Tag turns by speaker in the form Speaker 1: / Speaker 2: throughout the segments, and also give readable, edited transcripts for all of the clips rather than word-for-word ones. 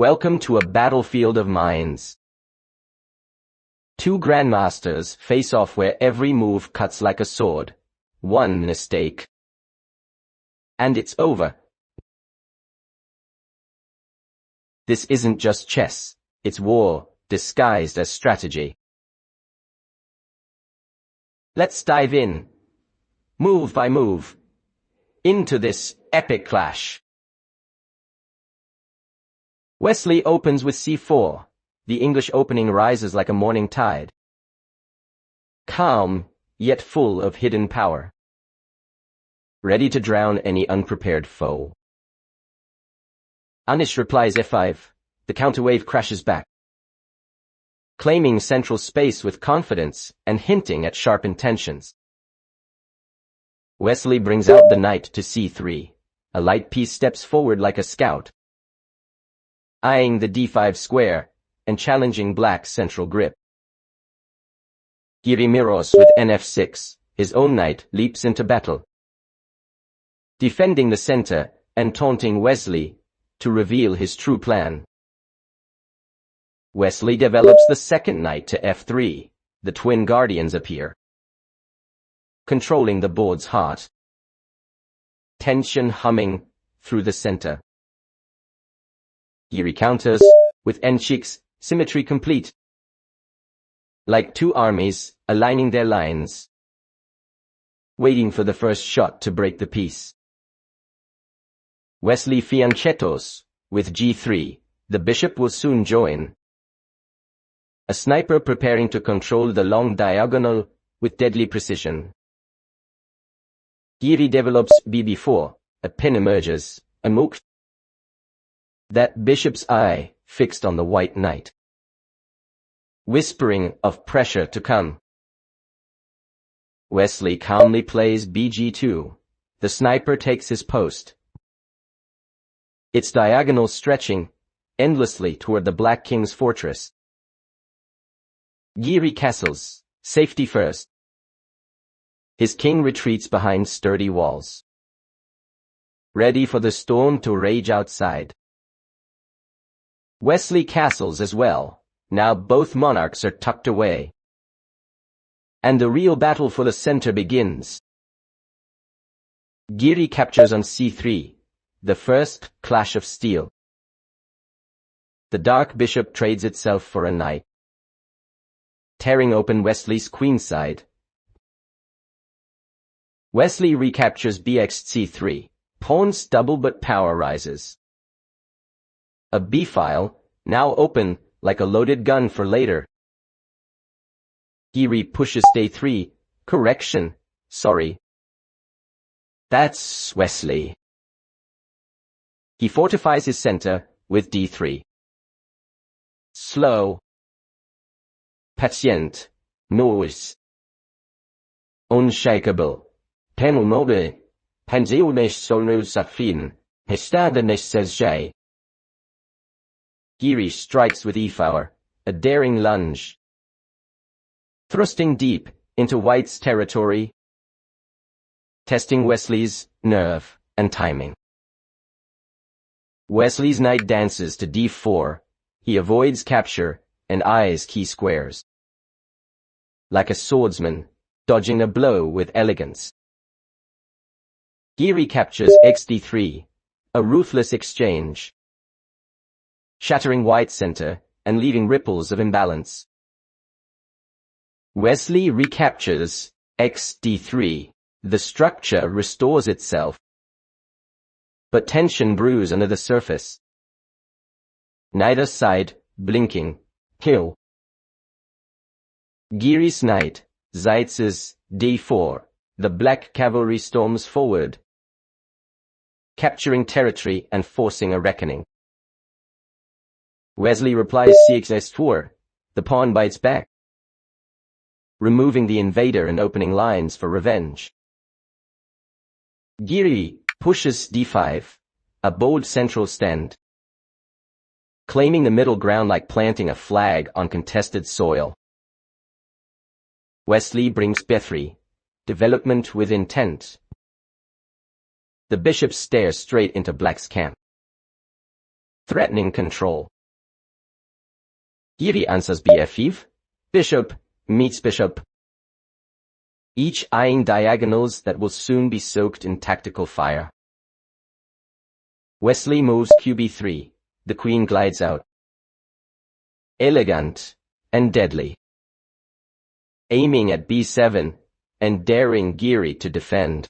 Speaker 1: Welcome to a battlefield of minds. Two grandmasters face off where every move cuts like a sword. One mistake, and it's over. This isn't just chess, it's war, disguised as strategy. Let's dive in, move by move, into this epic clash. Wesley opens with c4. The English opening rises like a morning tide. Calm, yet full of hidden power. Ready to drown any unprepared foe. Anish replies f5. The counterwave crashes back, claiming central space with confidence and hinting at sharp intentions. Wesley brings out the knight to c3. A light piece steps forward like a scout, eyeing the d5 square and challenging black's central grip. Giri mirrors with nf6. His own knight leaps into battle, defending the center and taunting Wesley to reveal his true plan. Wesley develops the second knight to f3. The twin guardians appear, controlling the board's heart. Tension humming through the center. Giri counters with n6, symmetry complete. Like two armies aligning their lines, waiting for the first shot to break the peace. Wesley fianchettos with g3. The bishop will soon join. A sniper preparing to control the long diagonal with deadly precision. Giri develops bb4. A pin emerges, a mook. That bishop's eye fixed on the white knight, whispering of pressure to come. Wesley calmly plays bg2. The sniper takes his post, its diagonal stretching endlessly toward the Black King's fortress. Giri castles, safety first. His king retreats behind sturdy walls, ready for the storm to rage outside. Wesley castles as well. Now both monarchs are tucked away, and the real battle for the center begins. Giri captures on c3. The first clash of steel. The dark bishop trades itself for a knight, tearing open Wesley's queenside. Wesley recaptures bxc3. Pawns double but power rises. A b-file, now open like a loaded gun for later. Giri pushes d3. Correction, sorry. That's Wesley. He fortifies his center with d3. Slow. Patient. Noise. Unshakable. Penalmode. Panziones sonu safin. Hestadenes says J. Giri strikes with e4, a daring lunge, thrusting deep into white's territory, testing Wesley's nerve and timing. Wesley's knight dances to d4. He avoids capture and eyes key squares, like a swordsman dodging a blow with elegance. Giri captures xd3, a ruthless exchange, shattering white's center and leaving ripples of imbalance. Wesley recaptures xd3. The structure restores itself, but tension brews under the surface. Neither side blinking. Kill. Giri's knight Zaitz's d4. The black cavalry storms forward, capturing territory and forcing a reckoning. Wesley replies cx4. The pawn bites back, removing the invader and opening lines for revenge. Giri pushes d5, a bold central stand, claiming the middle ground like planting a flag on contested soil. Wesley brings b3, development with intent. The bishop stares straight into black's camp, threatening control. Giri answers bf5, bishop meets bishop, each eyeing diagonals that will soon be soaked in tactical fire. Wesley moves qb3, the queen glides out. Elegant and deadly. Aiming at b7 and daring Giri to defend.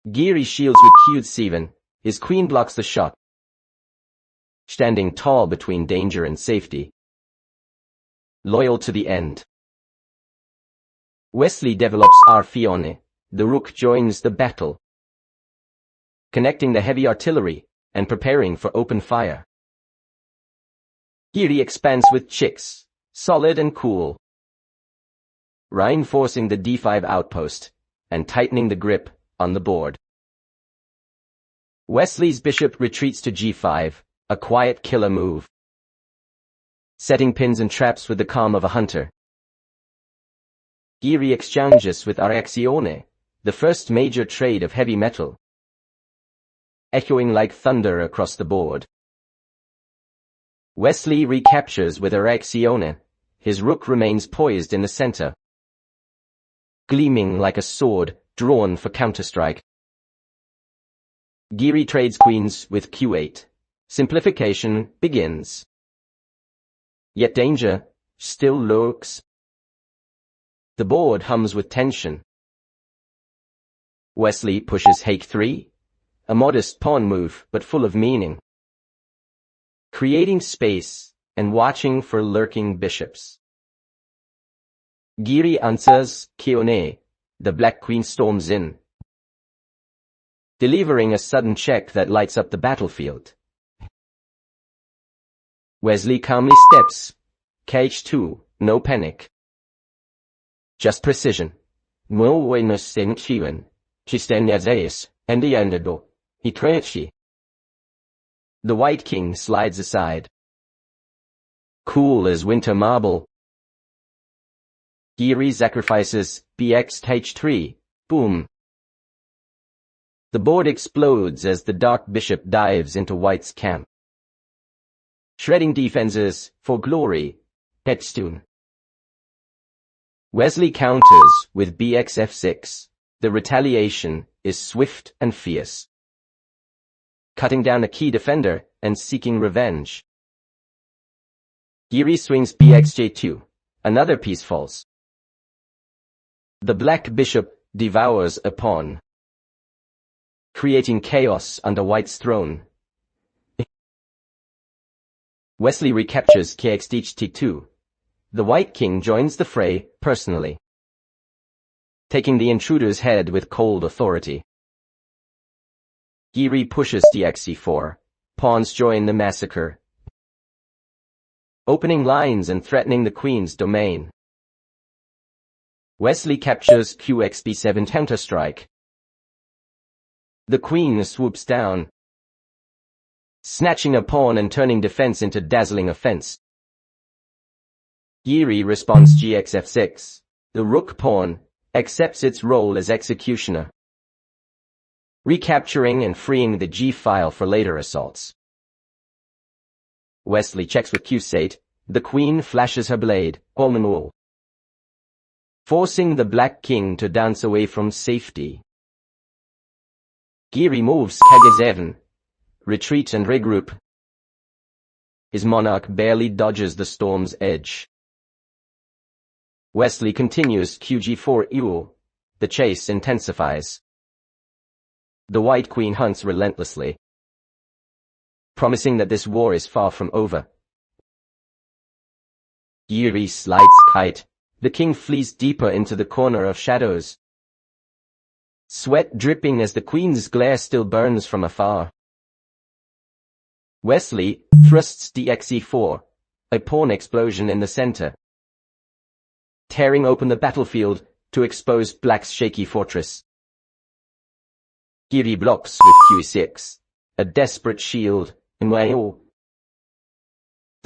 Speaker 1: Giri shields with q7, his queen blocks the shot, standing tall between danger and safety. Loyal to the end. Wesley develops r5, the rook joins the battle, connecting the heavy artillery and preparing for open fire. Giri expands with chicks, solid and cool, reinforcing the d5 outpost and tightening the grip on the board. Wesley's bishop retreats to g5, a quiet killer move, setting pins and traps with the calm of a hunter. Giri exchanges with r-azione, the first major trade of heavy metal, echoing like thunder across the board. Wesley recaptures with r-azione, his rook remains poised in the center, gleaming like a sword drawn for counterstrike. Giri trades queens with q8. Simplification begins. Yet danger still lurks. The board hums with tension. Wesley pushes h3, a modest pawn move but full of meaning, creating space and watching for lurking bishops. Giri answers q1, the black queen storms in, delivering a sudden check that lights up the battlefield. Wesley calmly steps, kh2, no panic. Just precision. No buenos sentidos, chisteñas and the underdog, he treachi. The white king slides aside, cool as winter marble. Giri sacrifices bx h3, boom. The board explodes as the dark bishop dives into white's camp, shredding defenses for glory, Petstone. Wesley counters with bx f6. The retaliation is swift and fierce, cutting down a key defender and seeking revenge. Giri swings bx j2. Another piece falls. The black bishop devours a pawn, creating chaos under white's throne. Wesley recaptures kx-t2. The white king joins the fray personally, taking the intruder's head with cold authority. Giri pushes dx-c4. Pawns join the massacre, opening lines and threatening the queen's domain. Wesley captures qx-b7 counterstrike. The queen swoops down, snatching a pawn and turning defense into dazzling offense. Giri responds gx-f6. The rook pawn accepts its role as executioner, recapturing and freeing the g-file for later assaults. Wesley checks with q8. The queen flashes her blade, all, forcing the black king to dance away from safety. Giri moves kg7, retreat and regroup. His monarch barely dodges the storm's edge. Wesley continues qg4 The chase intensifies. The white queen hunts relentlessly, promising that this war is far from over. Giri slides kite. The king flees deeper into the corner of shadows, sweat dripping as the queen's glare still burns from afar. Wesley thrusts dx-e4, a pawn explosion in the center, tearing open the battlefield to expose black's shaky fortress. Giri blocks with q6, a desperate shield, the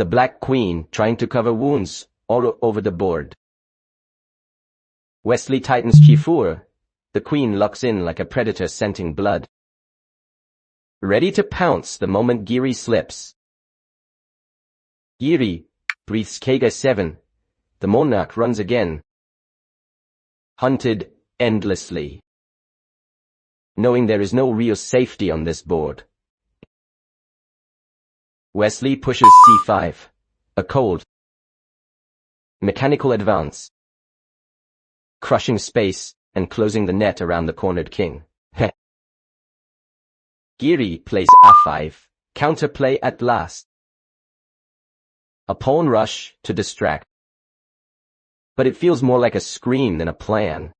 Speaker 1: black queen trying to cover wounds all over the board. Wesley tightens g4. The queen locks in like a predator scenting blood. ready to pounce the moment Giri slips. Giri breathes Kg7. The monarch runs again. Hunted endlessly, knowing there is no real safety on this board. Wesley pushes c5, a cold, mechanical advance, crushing space and closing the net around the cornered king. Giri plays a5, counterplay at last. A pawn rush to distract, but it feels more like a scream than a plan.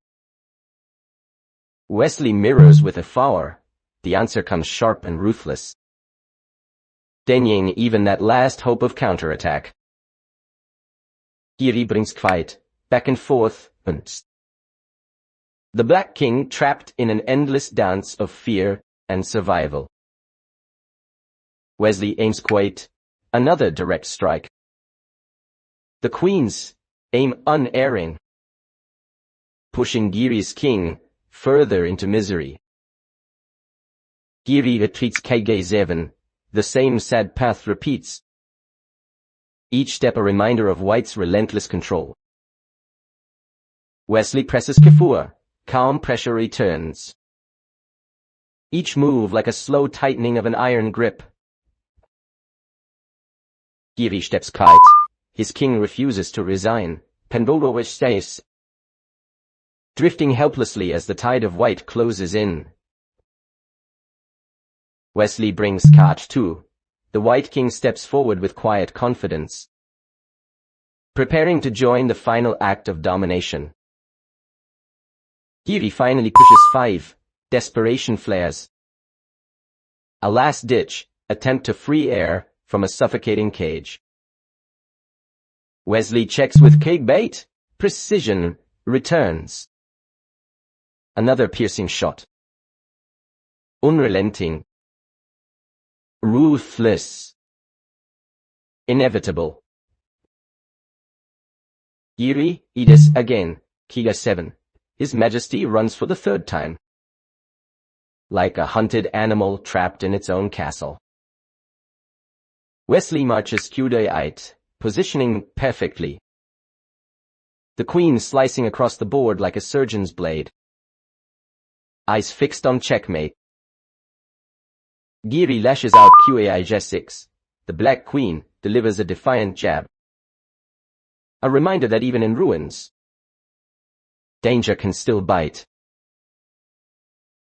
Speaker 1: Wesley mirrors with a flower. The answer comes sharp and ruthless, denying even that last hope of counterattack. Giri brings fight, back and forth, and the Black King trapped in an endless dance of fear and survival. Wesley aims quite, another direct strike. The Queens aim unerring, pushing Giri's king further into misery. Giri retreats Kg7, the same sad path repeats. Each step a reminder of White's relentless control. Wesley presses K4, calm pressure returns. Each move like a slow tightening of an iron grip. Giri steps kite. His king refuses to resign. Pendolo stays, drifting helplessly as the tide of White closes in. Wesley brings Kat2. The White King steps forward with quiet confidence, preparing to join the final act of domination. Giri finally pushes 5. Desperation flares. A last-ditch attempt to free air from a suffocating cage. Wesley checks with Kg8. Precision returns. Another piercing shot. Unrelenting. Ruthless. Inevitable. Giri eats again. Kg7. His Majesty runs for the third time, like a hunted animal trapped in its own castle. Wesley marches Q8, positioning perfectly. The Queen slicing across the board like a surgeon's blade. Eyes fixed on checkmate. Giri lashes out Q6. The Black Queen delivers a defiant jab. A reminder that even in ruins, danger can still bite.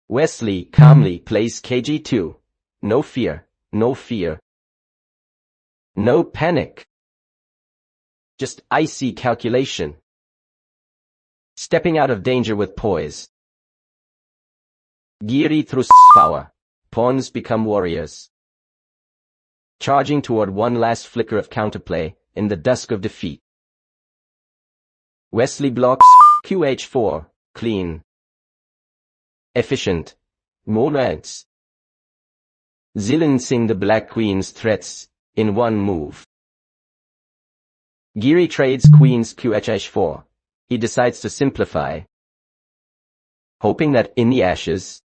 Speaker 1: Wesley calmly plays Kg2. No fear, no fear. No panic. Just icy calculation. Stepping out of danger with poise. Giri thrusts power. Pawns become warriors, charging toward one last flicker of counterplay in the dusk of defeat. Wesley blocks Qh4, clean, efficient, moments, silencing the Black Queen's threats in one move. Giri trades Queen's Qh4. He decides to simplify, hoping that in the ashes,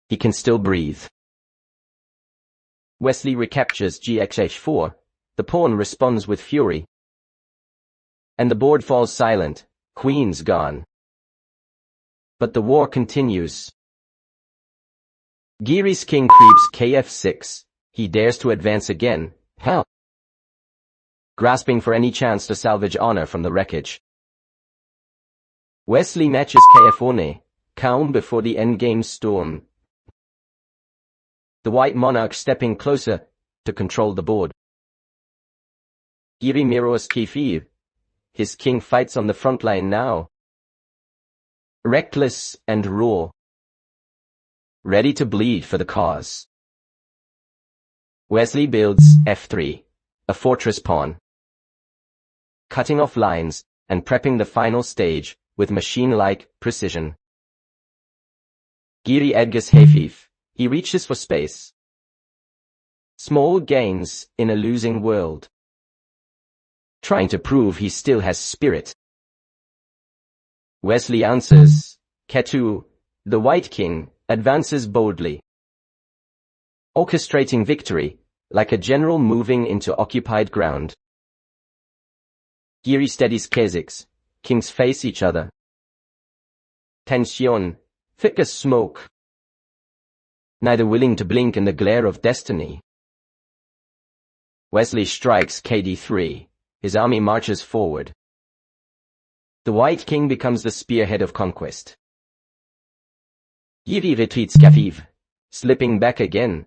Speaker 1: he can still breathe. Wesley recaptures Gh4. The pawn responds with fury, and the board falls silent. Queen's gone. But the war continues. Giri's king creeps Kf6. He dares to advance again. How? Grasping for any chance to salvage honor from the wreckage. Wesley matches Kf1, calm before the endgame storm. The White Monarch stepping closer to control the board. Giri mirrors Kf. His king fights on the front line now. Reckless and raw. Ready to bleed for the cause. Wesley builds F3, a fortress pawn, cutting off lines and prepping the final stage with machine-like precision. Giri edges Hafif. He reaches for space. Small gains in a losing world. Trying to prove he still has spirit. Wesley answers. Ketu, the White King, advances boldly. orchestrating victory, like a general moving into occupied ground. Giri steadies K6. Kings face each other. Tension, thick as smoke. Neither willing to blink in the glare of destiny. Wesley strikes KD3. His army marches forward. The White King becomes the spearhead of conquest. Giri retreats Kafiv, slipping back again.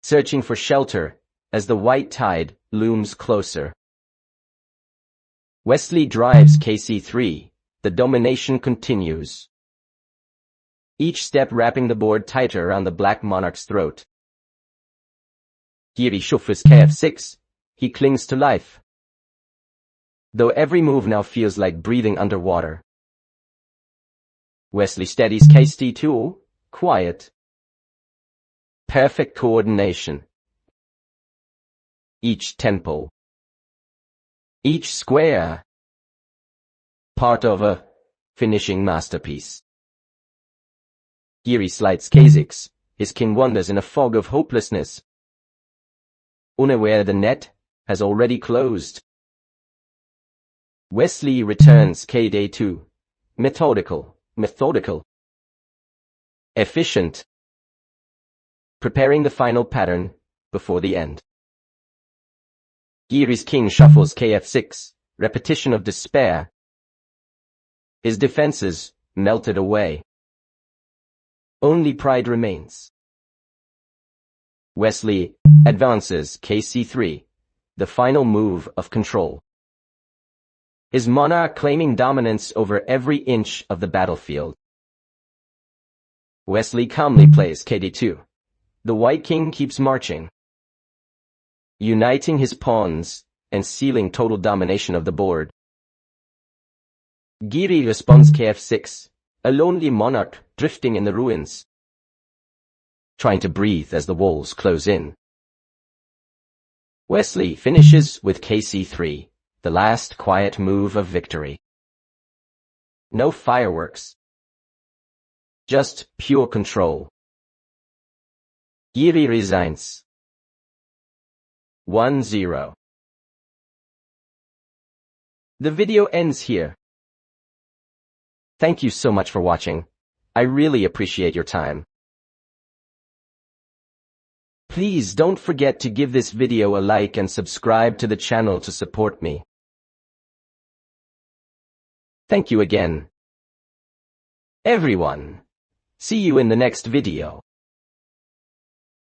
Speaker 1: Searching for shelter, as the white tide looms closer. Wesley drives KC3. The domination continues. Each step wrapping the board tighter around the Black Monarch's throat. Giri shuffles KF6. He clings to life. Though every move now feels like breathing underwater. Wesley steadies KC2. Quiet. Perfect coordination. Each tempo. Each square. Part of a finishing masterpiece. Giri slides K6. His king wanders in a fog of hopelessness. Unaware the net has already closed. Wesley returns KD2. Methodical. Efficient. Preparing the final pattern before the end. Giri's king shuffles KF6. Repetition of despair. His defenses melted away. Only pride remains. Wesley advances KC3. The final move of control. His monarch claiming dominance over every inch of the battlefield. Wesley calmly plays KD2. The White King keeps marching, uniting his pawns and sealing total domination of the board. Giri responds KF6, a lonely monarch drifting in the ruins, trying to breathe as the walls close in. Wesley finishes with KC3, the last quiet move of victory. No fireworks. Just pure control. Giri resigns. 1-0. The video ends here. Thank you so much for watching. I really appreciate your time. Please don't forget to give this video a like and subscribe to the channel to support me. Thank you again. Everyone. See you in the next video.